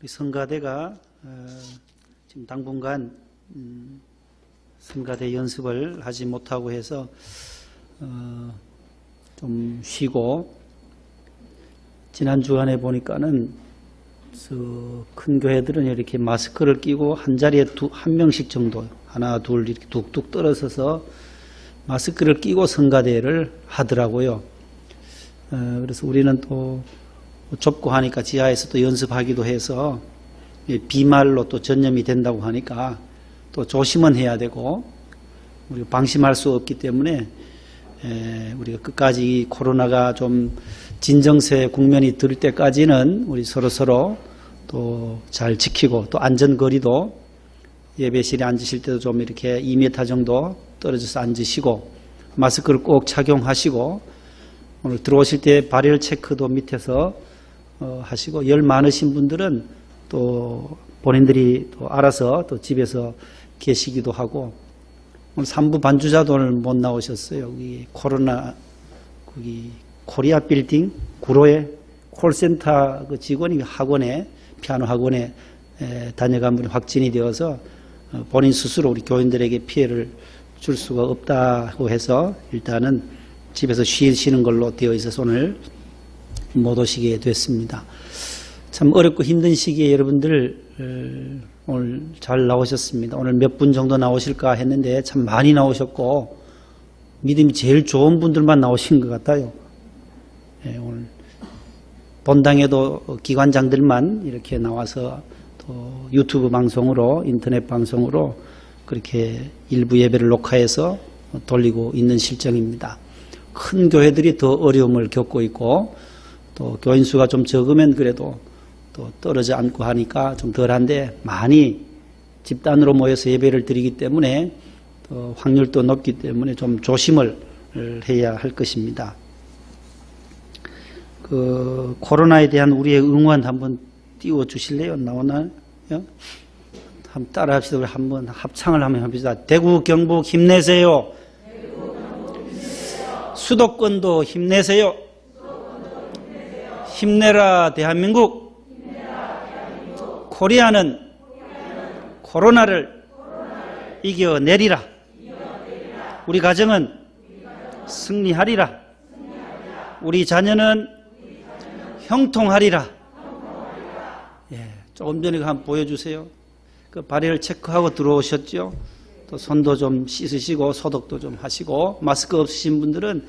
우리 성가대가 지금 당분간 성가대 연습을 하지 못하고 해서 좀 쉬고, 지난 주간에 보니까는 큰 교회들은 이렇게 마스크를 끼고 한 자리에 한 명씩 정도, 하나 둘 이렇게 뚝뚝 떨어져서 마스크를 끼고 성가대를 하더라고요. 그래서 우리는 또 좁고 하니까 지하에서 또 연습하기도 해서 비말로 또 전염이 된다고 하니까 또 조심은 해야 되고, 우리가 방심할 수 없기 때문에 우리가 끝까지 코로나가 좀 진정세 국면이 들 때까지는 우리 서로 또 잘 지키고, 또 안전거리도 예배실에 앉으실 때도 좀 이렇게 2m 정도 떨어져서 앉으시고, 마스크를 꼭 착용하시고, 오늘 들어오실 때 발열 체크도 밑에서 하시고, 열 많으신 분들은 또 본인들이 또 알아서 또 집에서 계시기도 하고, 오늘 3부 반주자도 오늘 못 나오셨어요. 여기 코로나, 거기 코리아 빌딩 구로에 콜센터 그 직원이 학원에, 피아노 학원에 다녀간 분이 확진이 되어서 본인 스스로 우리 교인들에게 피해를 줄 수가 없다고 해서 일단은 집에서 쉬시는 걸로 되어 있어서 오늘 못 오시게 됐습니다. 참 어렵고 힘든 시기에 여러분들 오늘 잘 나오셨습니다. 오늘 몇 분 정도 나오실까 했는데 참 많이 나오셨고, 믿음이 제일 좋은 분들만 나오신 것 같아요. 오늘 본당에도 기관장들만 이렇게 나와서 또 유튜브 방송으로, 인터넷 방송으로 그렇게 일부 예배를 녹화해서 돌리고 있는 실정입니다. 큰 교회들이 더 어려움을 겪고 있고, 또 교인 수가 좀 적으면 그래도 또 떨어져 앉고 하니까 좀 덜한데, 많이 집단으로 모여서 예배를 드리기 때문에 또 확률도 높기 때문에 좀 조심을 해야 할 것입니다. 그 코로나에 대한 우리의 응원 한번 띄워 주실래요? 나오나요? 한번 따라 합시다. 우리 한번 합창을 한번 해봅시다. 대구 경북 힘내세요. 수도권도 힘내세요. 힘내라 대한민국. 코리아는 코로나를 이겨내리라. 우리 가정은 승리하리라. 우리 자녀는 형통하리라. 조금 전에 한번 보여주세요. 그 발열 체크하고 들어오셨죠? 또 손도 좀 씻으시고 소독도 좀 하시고, 마스크 없으신 분들은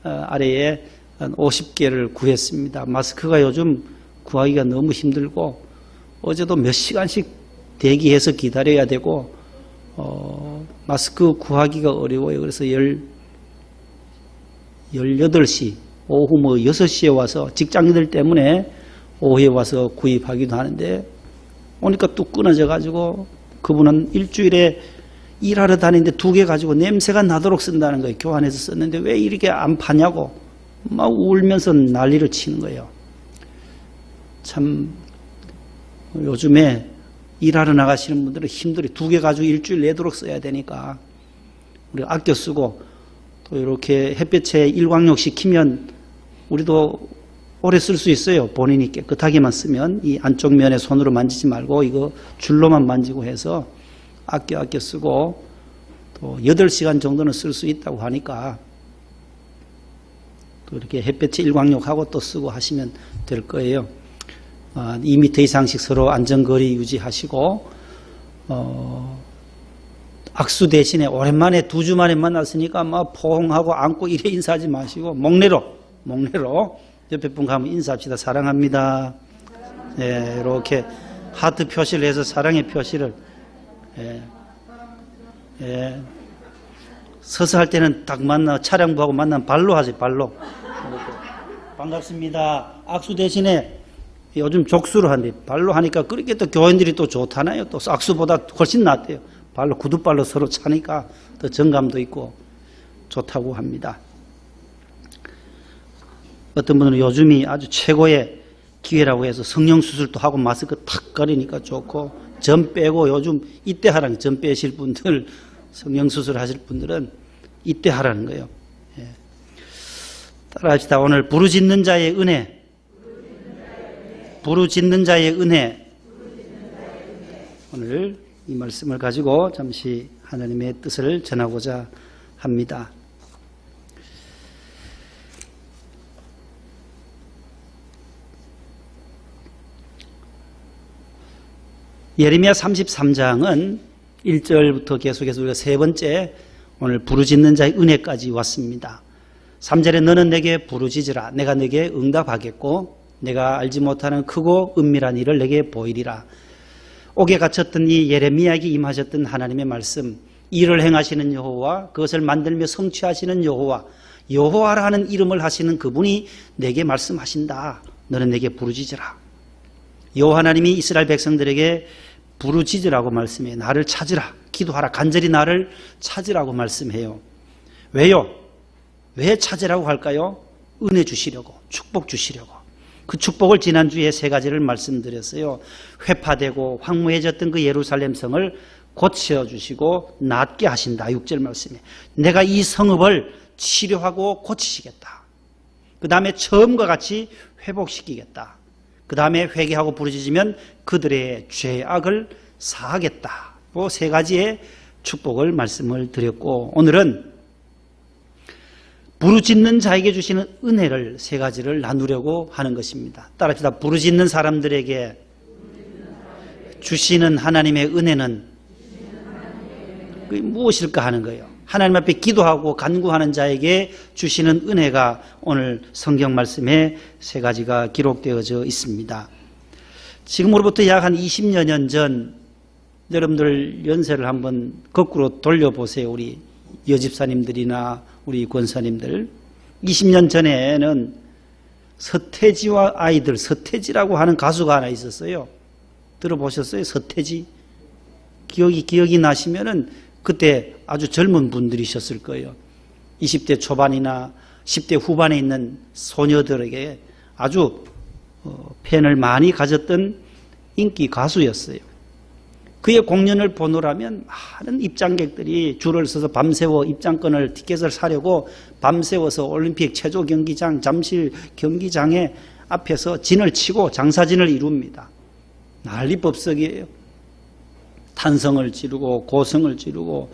아래에 한 50개를 구했습니다. 마스크가 요즘 구하기가 너무 힘들고, 어제도 몇 시간씩 대기해서 기다려야 되고, 마스크 구하기가 어려워요. 그래서 18시, 오후 6시에 와서, 직장인들 때문에 오후에 와서 구입하기도 하는데, 오니까 뚝 끊어져 가지고, 그분은 일주일에 일하러 다니는데 2개 가지고 냄새가 나도록 쓴다는 거예요. 교환해서 썼는데 왜 이렇게 안 파냐고 막 울면서 난리를 치는 거예요. 참 요즘에 일하러 나가시는 분들은 힘들어요. 2개 가지고 일주일 내도록 써야 되니까 우리가 아껴 쓰고, 또 이렇게 햇볕에 일광욕 시키면 우리도 오래 쓸 수 있어요. 본인이 깨끗하게만 쓰면. 이 안쪽 면에 손으로 만지지 말고 이거 줄로만 만지고 해서 아껴 쓰고, 또 8시간 정도는 쓸 수 있다고 하니까 또 이렇게 햇볕에 일광욕하고 또 쓰고 하시면 될 거예요. 2m 이상씩 서로 안전거리 유지하시고, 악수 대신에 오랜만에 2주 만에 만났으니까 막 포옹하고 안고 이래 인사하지 마시고 목례로 옆에 분 가면 인사합시다. 사랑합니다. 이렇게 하트 표시를 해서 사랑의 표시를. 서서 할 때는 딱 차량부하고 만나면 발로 하지, 발로. 이렇게. 반갑습니다. 악수 대신에 요즘 족수로 한대. 발로 하니까 그렇게 또 교인들이 또 좋다나요. 또 악수보다 훨씬 낫대요. 발로, 구두발로 서로 차니까 더 정감도 있고 좋다고 합니다. 어떤 분은 요즘이 아주 최고의 기회라고 해서 성형수술도 하고 마스크 탁 가리니까 좋고, 점 빼고 요즘 이때 하라는, 점 빼실 분들, 성형수술 하실 분들은 이때 하라는 거예요. 따라합시다. 오늘 부르짖는 자의 은혜, 부르짖는 자의 은혜, 오늘 이 말씀을 가지고 잠시 하나님의 뜻을 전하고자 합니다. 예레미야 33장은 1절부터 계속해서 우리가 세 번째 오늘 부르짖는 자의 은혜까지 왔습니다. 3절에 너는 내게 부르짖으라. 내가 내게 응답하겠고 내가 알지 못하는 크고 은밀한 일을 내게 보이리라. 옥에 갇혔던 이 예레미야에게 임하셨던 하나님의 말씀, 일을 행하시는 여호와, 그것을 만들며 성취하시는 여호와, 여호와라는 이름을 하시는 그분이 내게 말씀하신다. 너는 내게 부르짖으라. 여호와 하나님이 이스라엘 백성들에게 부르짖으라고 말씀해요. 나를 찾으라. 기도하라. 간절히 나를 찾으라고 말씀해요. 왜요? 왜 찾으라고 할까요? 은혜 주시려고, 축복 주시려고. 그 축복을 지난주에 세 가지를 말씀드렸어요. 회파되고 황무해졌던 그 예루살렘 성을 고쳐주시고 낫게 하신다. 6절 말씀에 내가 이 성읍을 치료하고 고치시겠다. 그 다음에 처음과 같이 회복시키겠다. 그 다음에 회개하고 부르짖으면 그들의 죄악을 사하겠다. 세 가지의 축복을 말씀을 드렸고, 오늘은 부르짖는 자에게 주시는 은혜를 세 가지를 나누려고 하는 것입니다. 따라합시다. 부르짖는 사람들에게 주시는 하나님의 은혜는 무엇일까 하는 거예요. 하나님 앞에 기도하고 간구하는 자에게 주시는 은혜가 오늘 성경 말씀에 세 가지가 기록되어져 있습니다. 지금으로부터 약 한 20여 년 전 여러분들 연세를 한번 거꾸로 돌려보세요. 우리 여집사님들이나 우리 권사님들. 20년 전에는 서태지와 아이들, 서태지라고 하는 가수가 하나 있었어요. 들어보셨어요? 서태지? 기억이 나시면은 그때 아주 젊은 분들이셨을 거예요. 20대 초반이나 10대 후반에 있는 소녀들에게 아주 팬을 많이 가졌던 인기 가수였어요. 그의 공연을 보느라면 많은 입장객들이 줄을 서서 밤새워 입장권을 티켓을 사려고 밤새워서 올림픽 체조 경기장, 잠실 경기장에 앞에서 진을 치고 장사진을 이룹니다. 난리법석이에요. 탄성을 지르고 고성을 지르고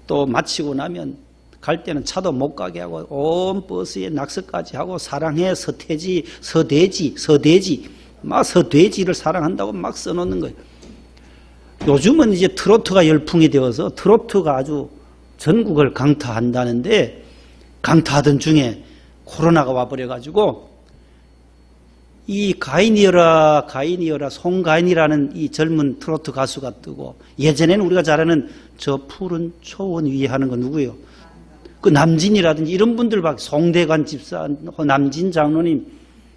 또 마치고 나면 갈 때는 차도 못 가게 하고 온 버스에 낙서까지 하고 사랑해 서태지, 서대지 막 서돼지를 사랑한다고 막 써놓는 거예요. 요즘은 이제 트로트가 열풍이 되어서 트로트가 아주 전국을 강타한다는데, 강타하던 중에 코로나가 와버려가지고 이 가인이여라 송가인이라는 이 젊은 트로트 가수가 뜨고, 예전에는 우리가 잘 아는 저 푸른 초원 위에 하는 거 누구예요? 그 남진이라든지 이런 분들 막 송대관 집사, 남진 장로님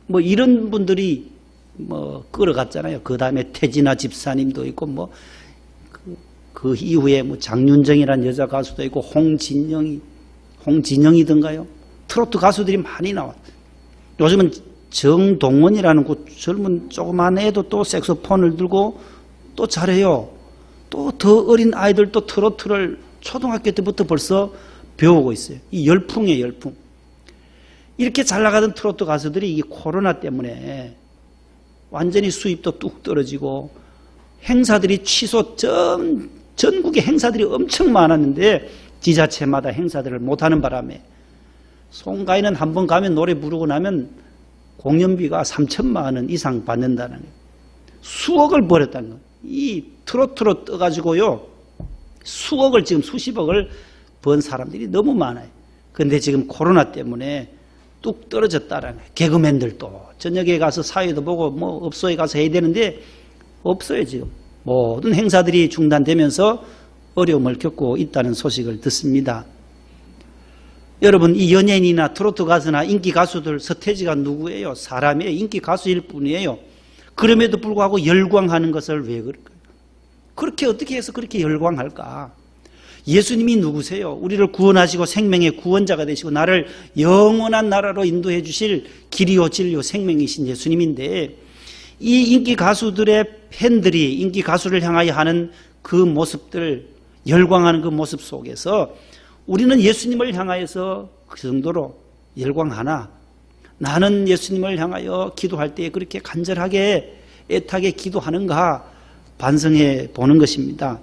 뭐 이런 분들이 뭐 끌어갔잖아요. 그 다음에 태진아 집사님도 있고 뭐 그 이후에 뭐 장윤정이라는 여자 가수도 있고 홍진영이던가요? 트로트 가수들이 많이 나와. 요즘은 정동원이라는 그 젊은 조그만 애도 또 색소폰을 들고 또 잘해요. 또 더 어린 아이들도 트로트를 초등학교 때부터 벌써 배우고 있어요. 이 열풍이에요, 열풍. 이렇게 잘 나가던 트로트 가수들이 이 코로나 때문에 완전히 수입도 뚝 떨어지고 행사들이 취소, 전국에 행사들이 엄청 많았는데 지자체마다 행사들을 못하는 바람에 송가인은 한번 가면 노래 부르고 나면 공연비가 3천만 원 이상 받는다는 거예요. 수억을 벌었다는 거예요. 이 트로트로 떠가지고요, 수억을 지금 수십억을 번 사람들이 너무 많아요. 그런데 지금 코로나 때문에 뚝 떨어졌다라는 거예요. 개그맨들도 저녁에 가서 사회도 보고 뭐 업소에 가서 해야 되는데 없어요. 지금 모든 행사들이 중단되면서 어려움을 겪고 있다는 소식을 듣습니다. 여러분, 이 연예인이나 트로트 가수나 인기 가수들, 서태지가 누구예요? 사람이에요. 인기 가수일 뿐이에요. 그럼에도 불구하고 열광하는 것을 왜 그럴까요? 그렇게 어떻게 해서 그렇게 열광할까? 예수님이 누구세요? 우리를 구원하시고 생명의 구원자가 되시고 나를 영원한 나라로 인도해 주실 길이요 진리요 생명이신 예수님인데, 이 인기 가수들의 팬들이 인기 가수를 향하여 하는 그 모습들, 열광하는 그 모습 속에서 우리는 예수님을 향하여서 그 정도로 열광하나? 나는 예수님을 향하여 기도할 때 그렇게 간절하게 애타게 기도하는가? 반성해 보는 것입니다.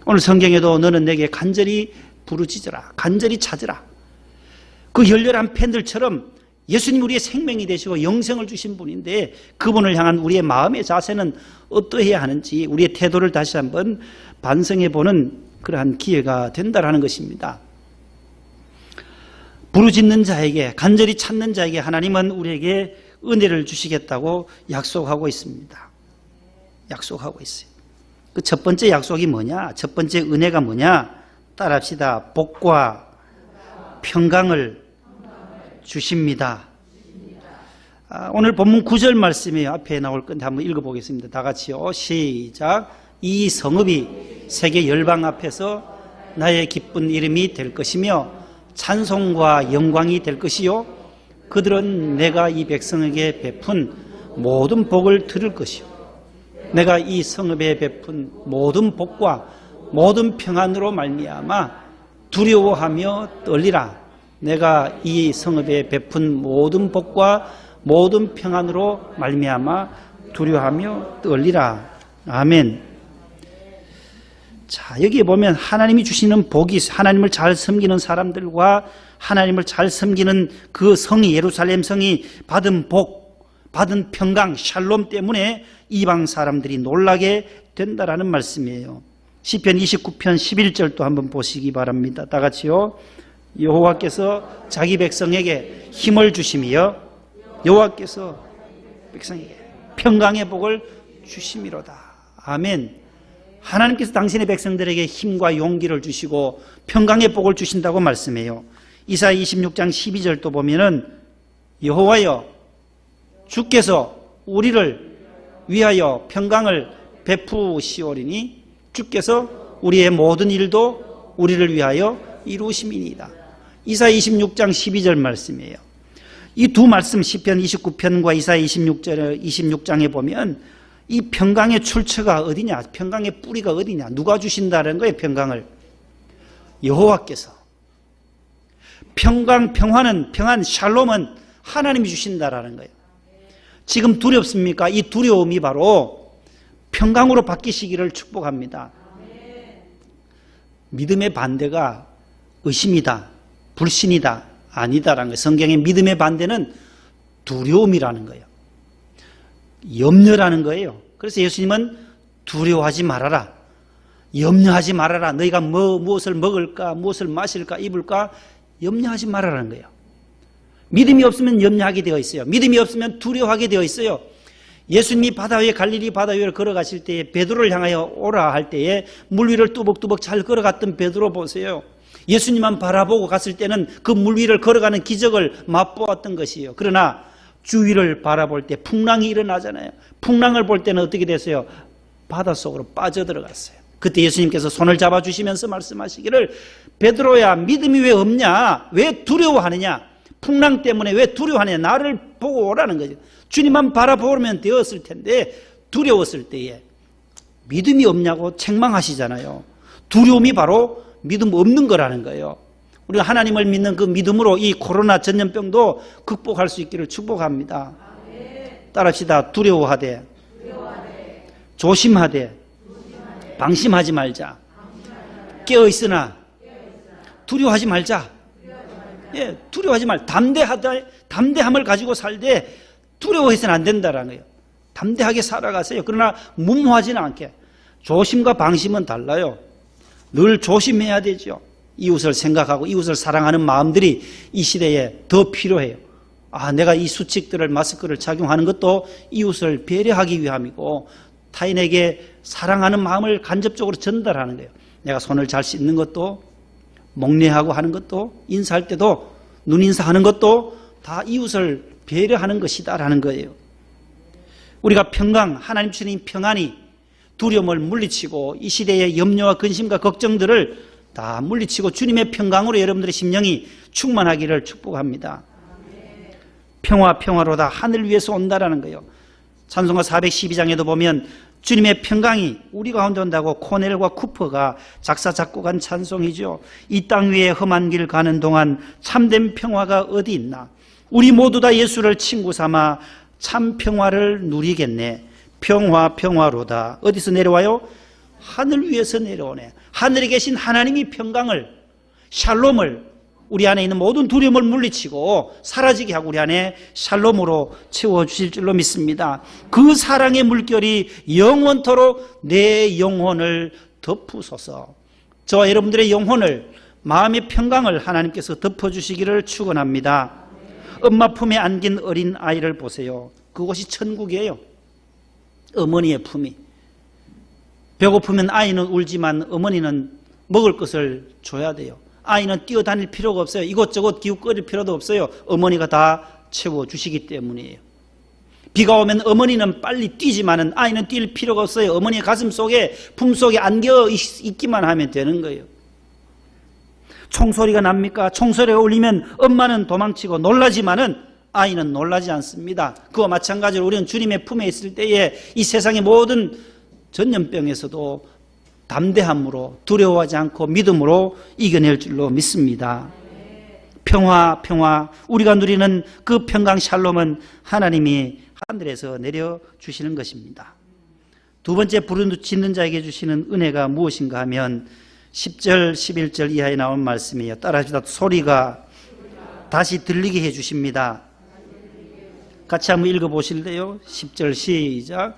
오늘 성경에도 너는 내게 간절히 부르짖어라, 간절히 찾으라. 그 열렬한 팬들처럼 예수님 우리의 생명이 되시고 영생을 주신 분인데 그분을 향한 우리의 마음의 자세는 어떠해야 하는지 우리의 태도를 다시 한번 반성해 보는 그러한 기회가 된다라는 것입니다. 부르짖는 자에게, 간절히 찾는 자에게 하나님은 우리에게 은혜를 주시겠다고 약속하고 있습니다. 약속하고 있어요. 그 첫 번째 약속이 뭐냐? 첫 번째 은혜가 뭐냐? 따라합시다. 복과 평강을 주십니다. 오늘 본문 9절 말씀이 앞에 나올 건데 한번 읽어보겠습니다. 다 같이요. 시작. 이 성읍이 세계 열방 앞에서 나의 기쁜 이름이 될 것이며 찬송과 영광이 될 것이요 그들은 내가 이 백성에게 베푼 모든 복을 들을 것이요 내가 이 성읍에 베푼 모든 복과 모든 평안으로 말미암아 두려워하며 떨리라. 내가 이 성읍에 베푼 모든 복과 모든 평안으로 말미암아 두려워하며 떨리라. 아멘. 자, 여기에 보면 하나님이 주시는 복이, 하나님을 잘 섬기는 사람들과 하나님을 잘 섬기는 그 성이, 예루살렘 성이 받은 복, 받은 평강, 샬롬 때문에 이방 사람들이 놀라게 된다라는 말씀이에요. 시편 29편 11절도 한번 보시기 바랍니다. 다 같이요. 여호와께서 자기 백성에게 힘을 주심이여 여호와께서 백성에게 평강의 복을 주심이로다. 아멘. 하나님께서 당신의 백성들에게 힘과 용기를 주시고 평강의 복을 주신다고 말씀해요. 이사야 26장 12절도 보면은 여호와여 주께서 우리를 위하여 평강을 베푸시오리니 주께서 우리의 모든 일도 우리를 위하여 이루심이니이다. 이사야 26장 12절 말씀이에요. 이 두 말씀 시편 29편과 이사야 26장에 보면 이 평강의 출처가 어디냐? 평강의 뿌리가 어디냐? 누가 주신다는 거예요, 평강을? 여호와께서. 평강, 평화는, 평안, 샬롬은 하나님이 주신다라는 거예요. 지금 두렵습니까? 이 두려움이 바로 평강으로 바뀌시기를 축복합니다. 믿음의 반대가 의심이다, 불신이다, 아니다라는 거예요. 성경의 믿음의 반대는 두려움이라는 거예요. 염려라는 거예요. 그래서 예수님은 두려워하지 말아라. 염려하지 말아라. 너희가 무엇을 먹을까, 무엇을 마실까, 입을까 염려하지 말아라는 거예요. 믿음이 없으면 염려하게 되어 있어요. 믿음이 없으면 두려워하게 되어 있어요. 예수님이 바다 위에 갈릴리 바다 위를 걸어가실 때에 베드로를 향하여 오라 할 때에 물 위를 뚜벅뚜벅 잘 걸어갔던 베드로 보세요. 예수님만 바라보고 갔을 때는 그 물 위를 걸어가는 기적을 맛보았던 것이에요. 그러나 주위를 바라볼 때 풍랑이 일어나잖아요. 풍랑을 볼 때는 어떻게 됐어요? 바닷속으로 빠져들어갔어요. 그때 예수님께서 손을 잡아주시면서 말씀하시기를 베드로야 믿음이 왜 없냐? 왜 두려워하느냐? 풍랑 때문에 왜 두려워하느냐? 나를 보고 오라는 거죠. 주님만 바라보면 되었을 텐데 두려웠을 때에 믿음이 없냐고 책망하시잖아요. 두려움이 바로 믿음 없는 거라는 거예요. 우리가 하나님을 믿는 그 믿음으로 이 코로나 전염병도 극복할 수 있기를 축복합니다. 따라합시다. 두려워하되 조심하되 방심하지 말자. 깨어있으나 두려워하지 말자. 예, 두려워하지 말. 담대함을 가지고 살되 두려워해서는 안 된다라는 거예요. 담대하게 살아가세요. 그러나 무모하지는 않게. 조심과 방심은 달라요. 늘 조심해야 되죠. 이웃을 생각하고 이웃을 사랑하는 마음들이 이 시대에 더 필요해요. 내가 이 수칙들을, 마스크를 착용하는 것도 이웃을 배려하기 위함이고 타인에게 사랑하는 마음을 간접적으로 전달하는 거예요. 내가 손을 잘 씻는 것도, 목례하고 하는 것도, 인사할 때도, 눈인사하는 것도 다 이웃을 배려하는 것이다라는 거예요. 우리가 평강, 하나님 주신 평안이 두려움을 물리치고 이 시대의 염려와 근심과 걱정들을 다 물리치고 주님의 평강으로 여러분들의 심령이 충만하기를 축복합니다. 평화로다 하늘 위에서 온다라는 거예요. 찬송가 412장에도 보면 주님의 평강이 우리 가운데 온다고 코넬과 쿠퍼가 작사 작곡한 찬송이죠. 이 땅 위에 험한 길 가는 동안 참된 평화가 어디 있나. 우리 모두 다 예수를 친구 삼아 참 평화를 누리겠네. 평화 평화로다. 어디서 내려와요? 하늘 위에서 내려오네. 하늘에 계신 하나님이 평강을, 샬롬을, 우리 안에 있는 모든 두려움을 물리치고 사라지게 하고 우리 안에 샬롬으로 채워주실 줄로 믿습니다. 그 사랑의 물결이 영원토록 내 영혼을 덮으소서. 저와 여러분들의 영혼을, 마음의 평강을 하나님께서 덮어주시기를 축원합니다. 엄마 품에 안긴 어린 아이를 보세요. 그곳이 천국이에요. 어머니의 품이. 배고프면 아이는 울지만 어머니는 먹을 것을 줘야 돼요. 아이는 뛰어다닐 필요가 없어요. 이것저것 기웃거릴 필요도 없어요. 어머니가 다 채워주시기 때문이에요. 비가 오면 어머니는 빨리 뛰지만은 아이는 뛸 필요가 없어요. 어머니의 가슴 속에, 품 속에 안겨 있기만 하면 되는 거예요. 총소리가 납니까? 총소리가 울리면 엄마는 도망치고 놀라지만은 아이는 놀라지 않습니다. 그와 마찬가지로 우리는 주님의 품에 있을 때에 이 세상의 모든 전염병에서도 담대함으로, 두려워하지 않고 믿음으로 이겨낼 줄로 믿습니다. 평화 평화, 우리가 누리는 그 평강 샬롬은 하나님이 하늘에서 내려주시는 것입니다. 두 번째 부르짖는 자에게 주시는 은혜가 무엇인가 하면 10절 11절 이하에 나온 말씀이에요. 따라합시다. 소리가 다시 들리게 해주십니다. 같이 한번 읽어보실래요? 10절 시작.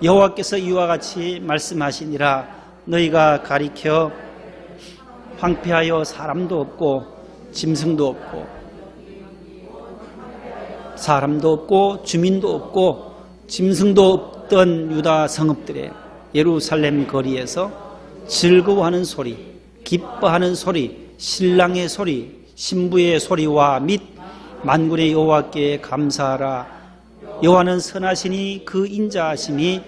여호와께서 이와 같이 말씀하시니라. 너희가 가리켜 황폐하여 사람도 없고 짐승도 없고 사람도 없고 주민도 없고 짐승도 없던 유다 성읍들의 예루살렘 거리에서 즐거워하는 소리, 기뻐하는 소리, 신랑의 소리, 신부의 소리와 및 만군의 여호와께 감사하라. 여호와는 선하시니 그 인자하심이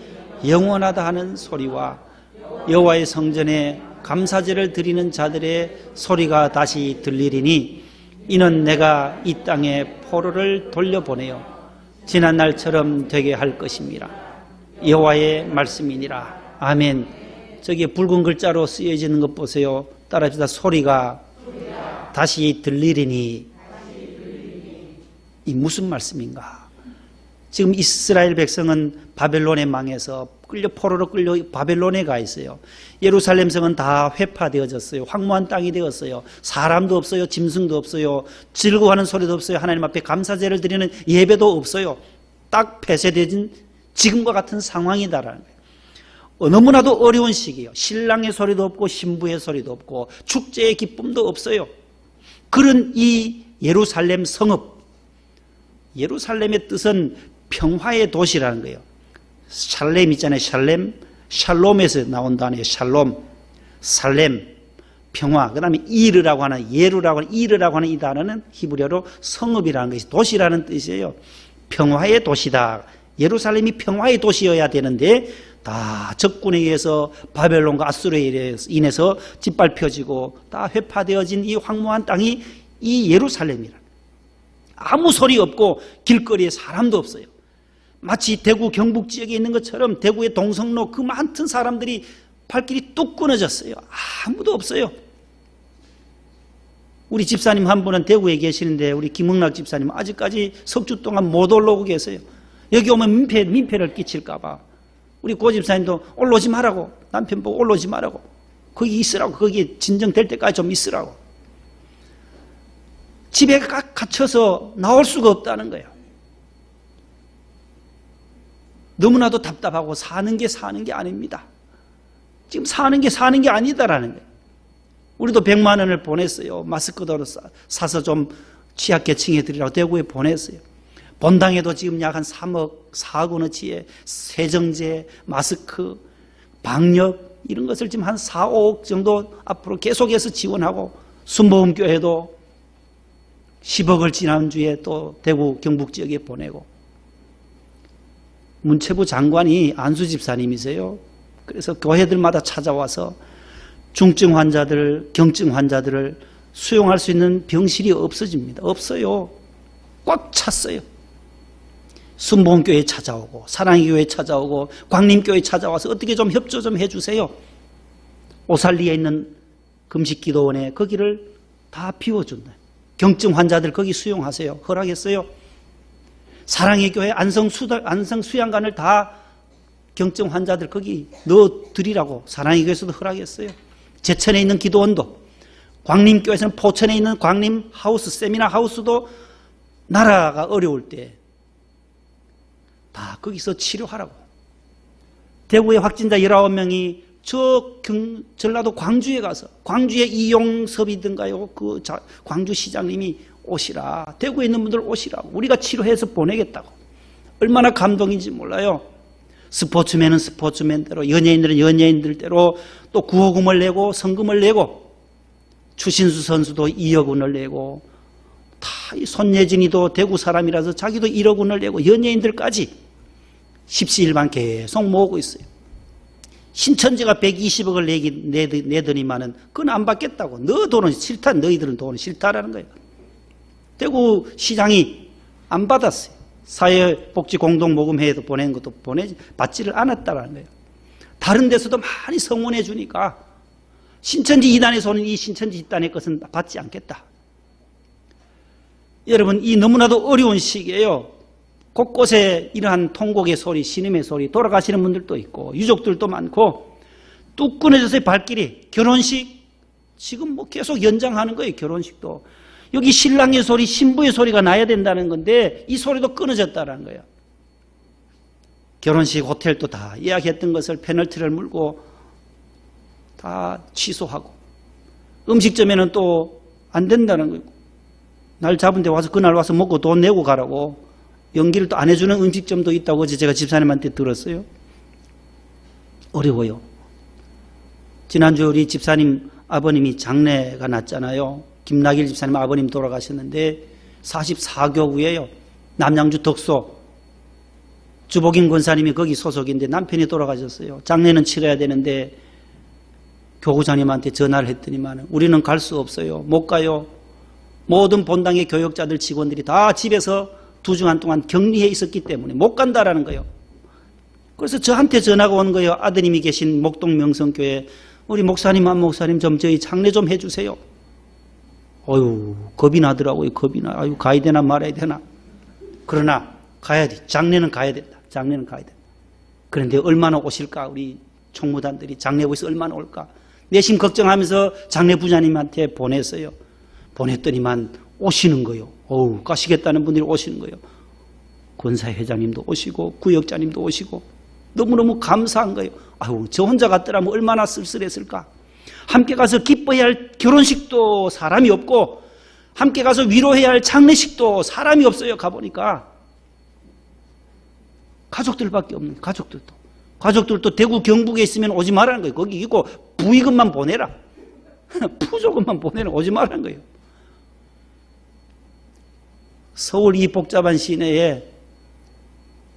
영원하다 하는 소리와 여호와의 성전에 감사제를 드리는 자들의 소리가 다시 들리리니 이는 내가 이 땅에 포로를 돌려보내어 지난 날처럼 되게 할 것입니다. 여호와의 말씀이니라. 아멘. 저기 붉은 글자로 쓰여지는 것 보세요. 따라합시다. 소리가 다시 들리리니. 이 무슨 말씀인가? 지금 이스라엘 백성은 바벨론에 망해서 포로로 끌려 바벨론에 가 있어요. 예루살렘 성은 다 회파되어졌어요. 황무한 땅이 되었어요. 사람도 없어요. 짐승도 없어요. 즐거워하는 소리도 없어요. 하나님 앞에 감사제를 드리는 예배도 없어요. 딱 폐쇄된 지금과 같은 상황이다라는 거예요. 너무나도 어려운 시기예요. 신랑의 소리도 없고 신부의 소리도 없고 축제의 기쁨도 없어요. 그런 이 예루살렘 성읍, 예루살렘의 뜻은 평화의 도시라는 거예요. 샬렘 있잖아요. 샬렘, 샬롬에서 나온 단어예요. 샬롬, 살렘, 평화. 그 다음에 이르라고 하는, 예루라고 하는, 이르라고 하는 이 단어는 히브리어로 성읍이라는 것이 도시라는 뜻이에요. 평화의 도시다. 예루살렘이 평화의 도시여야 되는데 다 적군에 의해서 바벨론과 아수르에 인해서 짓밟혀지고 다 회파되어진 이 황무한 땅이 이 예루살렘이라. 아무 소리 없고 길거리에 사람도 없어요. 마치 대구 경북 지역에 있는 것처럼 대구의 동성로 그 많은 사람들이 발길이 뚝 끊어졌어요. 아무도 없어요. 우리 집사님 한 분은 대구에 계시는데 우리 김흥락 집사님은 아직까지 석 주 동안 못 올라오고 계세요. 여기 오면 민폐를 끼칠까 봐. 우리 고 집사님도 올라오지 말라고, 남편 보고 올라오지 말라고, 거기 있으라고, 거기 진정될 때까지 좀 있으라고. 집에 갇혀서 나올 수가 없다는 거예요. 너무나도 답답하고 사는 게 아닙니다. 지금 사는 게 아니다라는 거예요. 우리도 100만 원을 보냈어요. 마스크도 사서 좀 취약계층에 드리라고 대구에 보냈어요. 본당에도 지금 약 한 3억, 4억 원어치의 세정제, 마스크, 방역 이런 것을 지금 한 4, 5억 정도 앞으로 계속해서 지원하고 순복음교회도 10억을 지난주에 또 대구 경북 지역에 보내고 문체부 장관이 안수 집사님이세요. 그래서 교회들마다 찾아와서 중증 환자들, 경증 환자들을 수용할 수 있는 병실이 없어집니다. 없어요. 꽉 찼어요. 순복음교회 찾아오고 사랑의 교회 찾아오고 광림교회 찾아와서 어떻게 좀 협조 좀 해주세요. 오살리에 있는 금식기도원에 거기를 다 비워준다. 경증 환자들 거기 수용하세요. 허락했어요. 사랑의 교회 안성 수양관을 다 경증 환자들 거기 넣어드리라고 사랑의 교회에서도 허락했어요. 제천에 있는 기도원도, 광림교회에서는 포천에 있는 광림하우스, 세미나 하우스도 나라가 어려울 때 다 거기서 치료하라고. 대구의 확진자 19명이 전라도 광주에 가서, 광주의 이용섭이든가요, 광주시장님이 오시라, 대구에 있는 분들 오시라고, 우리가 치료해서 보내겠다고. 얼마나 감동인지 몰라요. 스포츠맨은 스포츠맨대로, 연예인들은 연예인들대로 또 구호금을 내고 성금을 내고, 추신수 선수도 2억 원을 내고, 다 손예진이도 대구 사람이라서 자기도 1억 원을 내고, 연예인들까지 십시일반 계속 모으고 있어요. 신천지가 120억을 내더니만은 그건 안 받겠다고. 너 돈은 싫다, 너희들은 돈은 싫다라는 거예요. 대구 시장이 안 받았어요. 사회복지공동모금회에도 보낸 것도 받지를 않았다라는 거예요. 다른 데서도 많이 성원해 주니까 신천지 이단에서는 이 신천지 이단의 것은 받지 않겠다. 여러분, 이 너무나도 어려운 시기에요. 곳곳에 이러한 통곡의 소리, 신음의 소리, 돌아가시는 분들도 있고 유족들도 많고 뚝 끊어져서의 발길이, 결혼식 지금 뭐 계속 연장하는 거예요. 결혼식도 여기 신랑의 소리, 신부의 소리가 나야 된다는 건데 이 소리도 끊어졌다는 거예요. 결혼식 호텔도 다 예약했던 것을 페널티를 물고 다 취소하고, 음식점에는 또 안 된다는 거예요. 날 잡은 데 와서 그날 와서 먹고 돈 내고 가라고 연기를 또 안 해주는 음식점도 있다고 어제 제가 집사님한테 들었어요. 어려워요. 지난주 우리 집사님 아버님이 장례가 났잖아요. 김나길 집사님 아버님 돌아가셨는데 44교구예요. 남양주 덕소. 주복인 권사님이 거기 소속인데 남편이 돌아가셨어요. 장례는 치러야 되는데 교구장님한테 전화를 했더니만 우리는 갈 수 없어요. 못 가요. 모든 본당의 교역자들, 직원들이 다 집에서 2주간 동안 격리해 있었기 때문에 못 간다라는 거예요. 그래서 저한테 전화가 오는 거예요. 아드님이 계신 목동 명성교회, 우리 목사님, 한 목사님 좀 저희 장례 좀 해주세요. 어휴, 겁이 나더라고요. 겁이 나. 아유, 가야 되나 말아야 되나. 그러나 가야 돼. 장례는 가야 된다. 장례는 가야 된다. 그런데 얼마나 오실까? 우리 총무단들이 장례부에서 얼마나 올까? 내심 걱정하면서 장례 부자님한테 보냈어요. 보냈더니만 오시는 거예요. 어우, 가시겠다는 분들이 오시는 거예요. 권사회 회장님도 오시고 구역자님도 오시고 너무너무 감사한 거예요. 아유, 저 혼자 갔더라면 얼마나 쓸쓸했을까. 함께 가서 기뻐해야 할 결혼식도 사람이 없고 함께 가서 위로해야 할 장례식도 사람이 없어요. 가보니까 가족들밖에 없는 거예요. 가족들도 대구 경북에 있으면 오지 말라는 거예요. 거기 있고 부의금만 보내라. 부조금만 보내라. 오지 말라는 거예요. 서울 이 복잡한 시내에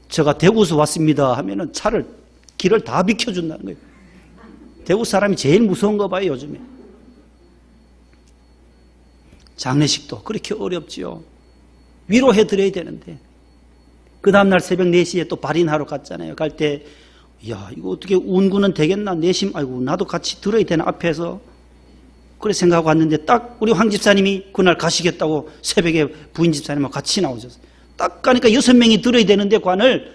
제가 대구에서 왔습니다 하면은 길을 다 비켜준다는 거예요. 대구 사람이 제일 무서운 거 봐요, 요즘에. 장례식도 그렇게 어렵지요. 위로해드려야 되는데. 그 다음날 새벽 4시에 또 발인하러 갔잖아요. 갈 때, 야, 이거 어떻게 운구는 되겠나? 내심, 아이고, 나도 같이 들어야 되나? 앞에서. 그래 생각하고 왔는데 딱 우리 황 집사님이 그날 가시겠다고 새벽에 부인 집사님하고 같이 나오셨어요. 딱 가니까 6명이 들어야 되는데 관을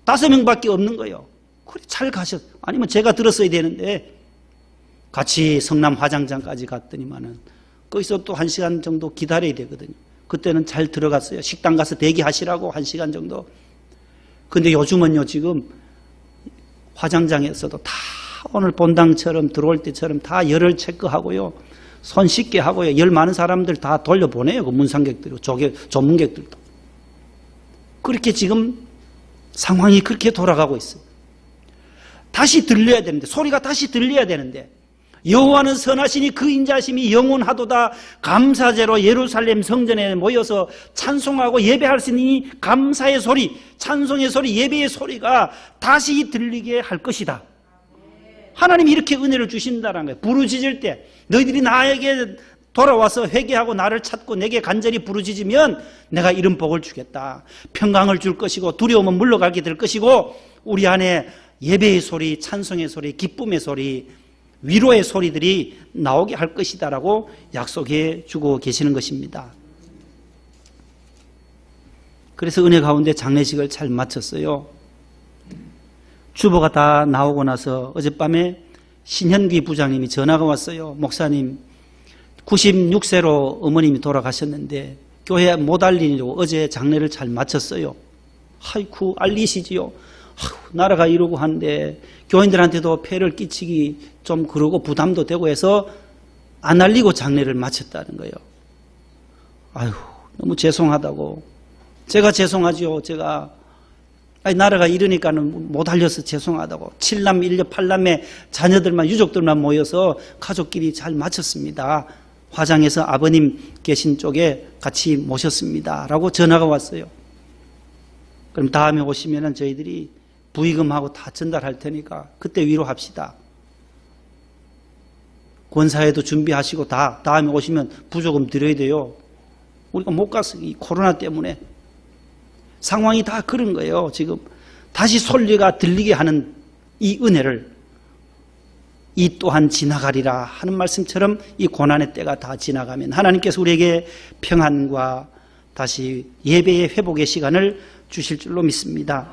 5명밖에 없는 거예요. 그래 잘 가셨어요. 아니면 제가 들었어야 되는데 같이 성남 화장장까지 갔더니만은 거기서 또 1시간 정도 기다려야 되거든요. 그때는 잘 들어갔어요. 식당 가서 대기하시라고 1시간 정도. 근데 요즘은요, 지금 화장장에서도 다 오늘 본당처럼 들어올 때처럼 다 열을 체크하고요. 손 씻게 하고요. 열 많은 사람들 다 돌려보내요. 그 문상객들이, 전문객들도. 그렇게 지금 상황이 그렇게 돌아가고 있어요. 다시 들려야 되는데, 소리가 다시 들려야 되는데, 여호와는 선하시니 그 인자심이 영원하도다. 감사제로 예루살렘 성전에 모여서 찬송하고 예배할 수 있는 감사의 소리, 찬송의 소리, 예배의 소리가 다시 들리게 할 것이다. 하나님이 이렇게 은혜를 주신다는 거예요. 부르짖을 때 너희들이 나에게 돌아와서 회개하고 나를 찾고 내게 간절히 부르짖으면 내가 이런 복을 주겠다. 평강을 줄 것이고 두려움은 물러가게 될 것이고 우리 안에 예배의 소리, 찬송의 소리, 기쁨의 소리, 위로의 소리들이 나오게 할 것이다라고 약속해 주고 계시는 것입니다. 그래서 은혜 가운데 장례식을 잘 마쳤어요. 주보가 다 나오고 나서 어젯밤에 신현기 부장님이 전화가 왔어요. 목사님, 96세로 어머님이 돌아가셨는데 교회 못 알리려고 어제 장례를 잘 마쳤어요. 아이쿠, 알리시지요. 나라가 이러고 한데 교인들한테도 폐를 끼치기 좀 그러고 부담도 되고 해서 안 알리고 장례를 마쳤다는 거예요. 아유, 너무 죄송하다고. 제가 죄송하지요. 제가 나라가 이러니까는 못 알려서 죄송하다고. 7남 1녀 8남의 자녀들만, 유족들만 모여서 가족끼리 잘 마쳤습니다. 화장해서 아버님 계신 쪽에 같이 모셨습니다 라고 전화가 왔어요. 그럼 다음에 오시면은 저희들이 부의금하고 다 전달할 테니까 그때 위로합시다. 권사회도 준비하시고 다 다음에 오시면 부조금 드려야 돼요. 우리가 못 가서 이 코로나 때문에 상황이 다 그런 거예요. 지금 다시 솔리가 들리게 하는 이 은혜를 이 또한 지나가리라 하는 말씀처럼 이 고난의 때가 다 지나가면 하나님께서 우리에게 평안과 다시 예배의 회복의 시간을 주실 줄로 믿습니다.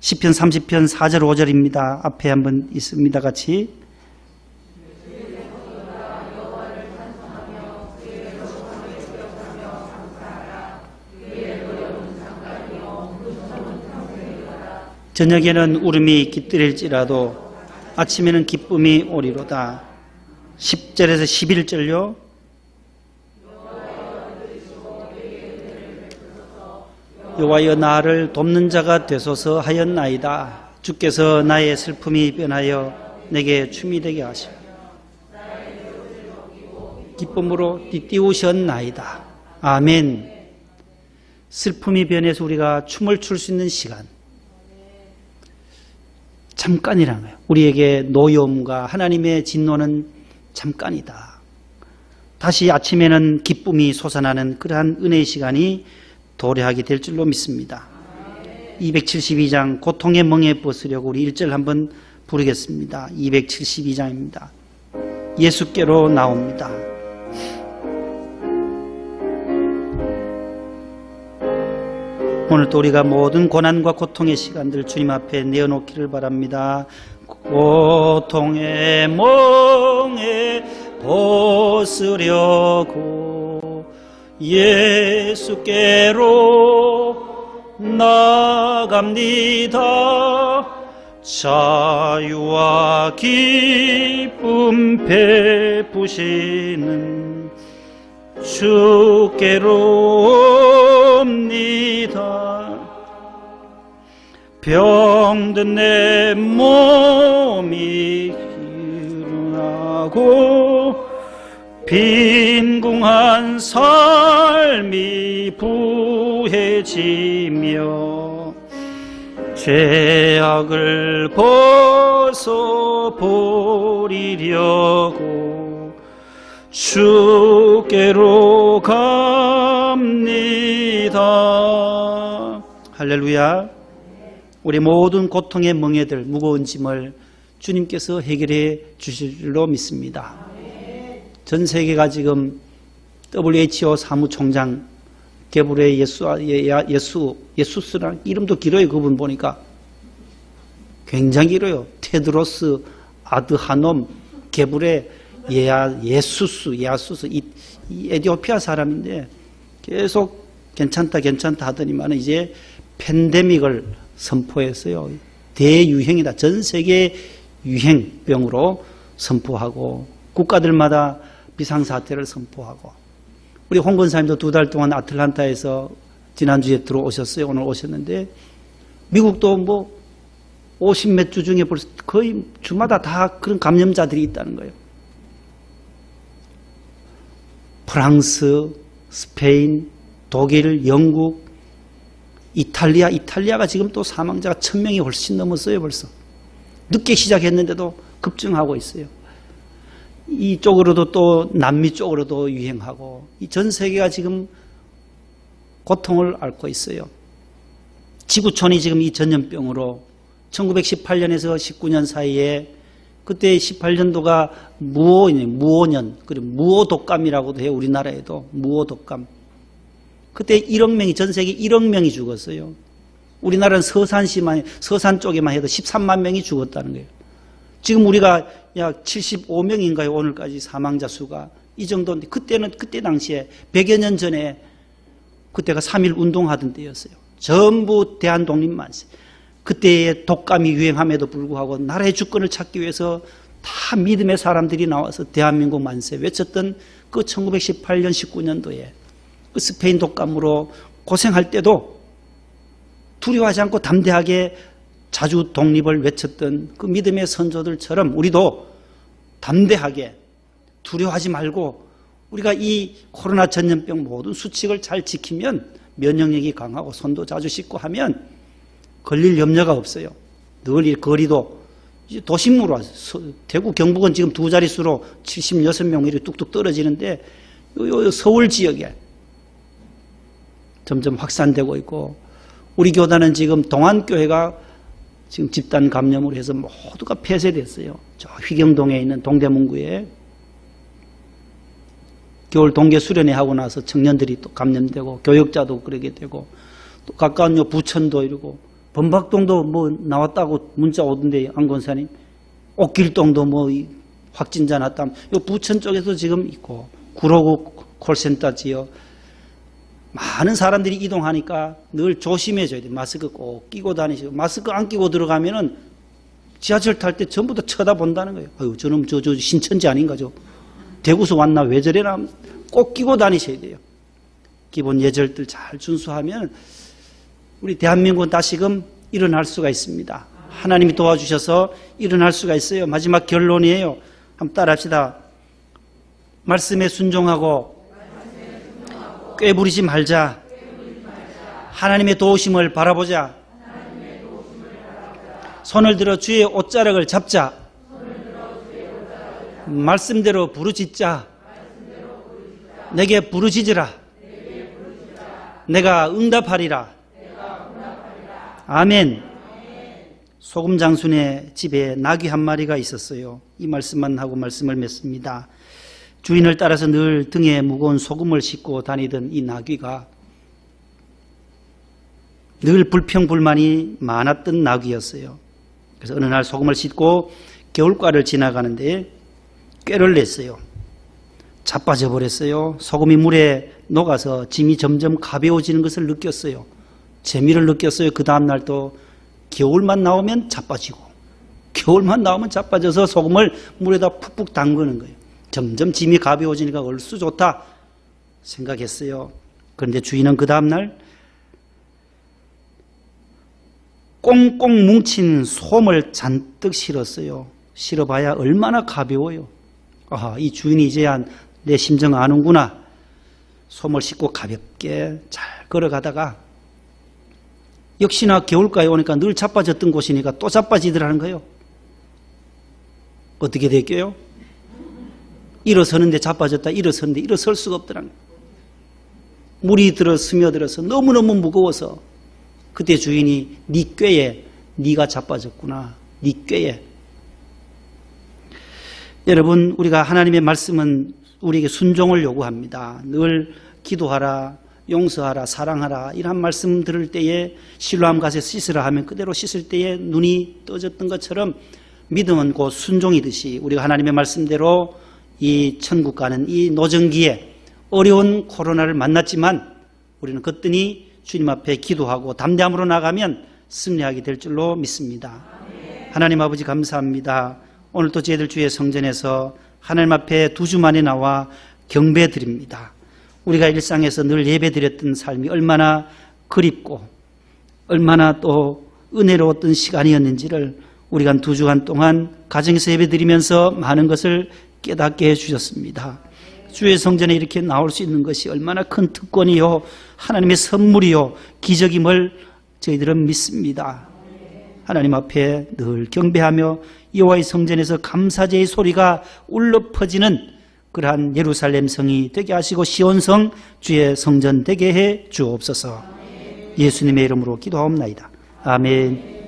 시편 30편 4절 5절입니다. 앞에 한번 있습니다. 같이. 저녁에는 울음이 깃들일지라도 아침에는 기쁨이 오리로다. 10절에서 11절요. 여호와여 나를 돕는 자가 되소서 하였나이다. 주께서 나의 슬픔이 변하여 내게 춤이 되게 하시고 기쁨으로 띠띠우셨나이다. 아멘. 슬픔이 변해서 우리가 춤을 출 수 있는 시간 잠깐이라는 거예요. 우리에게 노여움과 하나님의 진노는 잠깐이다. 다시 아침에는 기쁨이 솟아나는 그러한 은혜의 시간이 도래하게 될 줄로 믿습니다. 272장 고통의 멍에 벗으려고 우리 1절 한번 부르겠습니다. 272장입니다. 예수께로 나옵니다. 오늘도 우리가 모든 고난과 고통의 시간들 주님 앞에 내어놓기를 바랍니다. 고통의 멍에 벗으려고 예수께로 나갑니다. 자유와 기쁨 베푸시는 주께로 옵니다. 병든 내 몸이 일어나고 빈궁한 삶이 부해지며 죄악을 벗어버리려고 주께로 갑니다. 할렐루야. 우리 모든 고통의 멍에들 무거운 짐을 주님께서 해결해 주실 줄로 믿습니다. 전 세계가 지금 WHO 사무총장 게브레 예수스라는 이름도 길어요. 그분 보니까 굉장히 길어요. 테드로스 아드하놈 게브레 예수스 이 에티오피아 사람인데 계속 괜찮다 하더니만 이제 팬데믹을 선포했어요. 대유행이다. 전 세계 유행병으로 선포하고 국가들마다 비상사태를 선포하고 우리 홍 권사님도 2달 동안 아틀란타에서 지난주에 들어오셨어요. 오늘 오셨는데 미국도 뭐 50몇 주 중에 벌써 거의 주마다 다 그런 감염자들이 있다는 거예요. 프랑스, 스페인, 독일, 영국, 이탈리아가 지금 또 사망자가 1000명이 훨씬 넘었어요. 벌써 늦게 시작했는데도 급증하고 있어요. 이쪽으로도 또 남미 쪽으로도 유행하고 이 전 세계가 지금 고통을 앓고 있어요. 지구촌이 지금 이 전염병으로 1918년에서 19년 사이에 그때 18년도가 무오년 그리고 무오독감이라고도 해요. 우리나라에도 무오독감. 그때 1억 명이 전 세계 1억 명이 죽었어요. 우리나라는 서산 쪽에만 해도 13만 명이 죽었다는 거예요. 지금 우리가 약 75명인가요? 오늘까지 사망자 수가. 이 정도인데, 그때 당시에 100여 년 전에 그때가 3.1 운동하던 때였어요. 전부 대한독립만세. 그때의 독감이 유행함에도 불구하고 나라의 주권을 찾기 위해서 다 믿음의 사람들이 나와서 대한민국 만세 외쳤던 그 1918년 19년도에 그 스페인 독감으로 고생할 때도 두려워하지 않고 담대하게 자주 독립을 외쳤던 그 믿음의 선조들처럼 우리도 담대하게 두려워하지 말고 우리가 이 코로나 전염병 모든 수칙을 잘 지키면 면역력이 강하고 손도 자주 씻고 하면 걸릴 염려가 없어요. 늘 이 거리도 이제 도심으로 와서 대구 경북은 지금 두 자릿수로 76명 이렇게 뚝뚝 떨어지는데 요 서울 지역에 점점 확산되고 있고 우리 교단은 지금 동안교회가 지금 집단 감염으로 해서 모두가 폐쇄됐어요. 저 휘경동에 있는 동대문구에 겨울 동계 수련회 하고 나서 청년들이 또 감염되고 교역자도 그러게 되고 또 가까운 요 부천도 이러고 범박동도 뭐 나왔다고 문자 오던데 안건사님 옥길동도 뭐 확진자 났다면 요 부천 쪽에도 지금 있고 구로구 콜센터 지역 많은 사람들이 이동하니까 늘 조심해줘야 돼요. 마스크 꼭 끼고 다니시고 마스크 안 끼고 들어가면은 지하철 탈 때 전부 다 쳐다본다는 거예요. 아유 저놈 저 신천지 아닌가 저 대구서 왔나 왜 저래나 꼭 끼고 다니셔야 돼요. 기본 예절들 잘 준수하면 우리 대한민국은 다시금 일어날 수가 있습니다. 하나님이 도와주셔서 일어날 수가 있어요. 마지막 결론이에요. 한번 따라합시다. 말씀에 순종하고 꾀부리지 말자. 하나님의 도우심을 바라보자. 손을 들어 주의 옷자락을 잡자. 말씀대로 부르짖자. 내게 부르짖으라. 내가 응답하리라. 아멘. 소금 장수네 집에 나귀 한 마리가 있었어요. 이 말씀만 하고 말씀을 맺습니다. 주인을 따라서 늘 등에 무거운 소금을 싣고 다니던 이 나귀가 늘 불평불만이 많았던 나귀였어요. 그래서 어느 날 소금을 싣고 겨울과를 지나가는데 꾀를 냈어요. 자빠져 버렸어요. 소금이 물에 녹아서 짐이 점점 가벼워지는 것을 느꼈어요. 재미를 느꼈어요. 그 다음날 또 겨울만 나오면 자빠지고 겨울만 나오면 자빠져서 소금을 물에다 푹푹 담그는 거예요. 점점 짐이 가벼워지니까 얼쑤 좋다 생각했어요. 그런데 주인은 그 다음날 꽁꽁 뭉친 솜을 잔뜩 실었어요. 실어봐야 얼마나 가벼워요. 아, 이 주인이 이제야 내 심정 아는구나. 솜을 싣고 가볍게 잘 걸어가다가 역시나 겨울가에 오니까 늘 자빠졌던 곳이니까 또 자빠지더라는 거예요. 어떻게 될게요? 일어서는데 자빠졌다. 일어서는데 일어설 수가 없더라는 거예요. 물이 스며들어서 너무너무 무거워서 그때 주인이 네 꾀에 네가 자빠졌구나. 네 꾀에. 여러분 우리가 하나님의 말씀은 우리에게 순종을 요구합니다. 늘 기도하라. 용서하라, 사랑하라 이런 말씀 들을 때에 실로암 가서 씻으라 하면 그대로 씻을 때에 눈이 떠졌던 것처럼 믿음은 곧 순종이듯이 우리가 하나님의 말씀대로 이 천국 가는 이 노정기에 어려운 코로나를 만났지만 우리는 거뜬히 주님 앞에 기도하고 담대함으로 나가면 승리하게 될 줄로 믿습니다. 하나님 아버지 감사합니다. 오늘 또 저희들 주의 성전에서 하나님 앞에 2주 만에 나와 경배 드립니다. 우리가 일상에서 늘 예배드렸던 삶이 얼마나 그립고 얼마나 또 은혜로웠던 시간이었는지를 우리가 2주간 동안 가정에서 예배드리면서 많은 것을 깨닫게 해주셨습니다. 주의 성전에 이렇게 나올 수 있는 것이 얼마나 큰 특권이요 하나님의 선물이요 기적임을 저희들은 믿습니다. 하나님 앞에 늘 경배하며 여호와의 성전에서 감사제의 소리가 울려 퍼지는 그러한 예루살렘 성이 되게 하시고 시온성 주의 성전 되게 해 주옵소서. 예수님의 이름으로 기도하옵나이다. 아멘.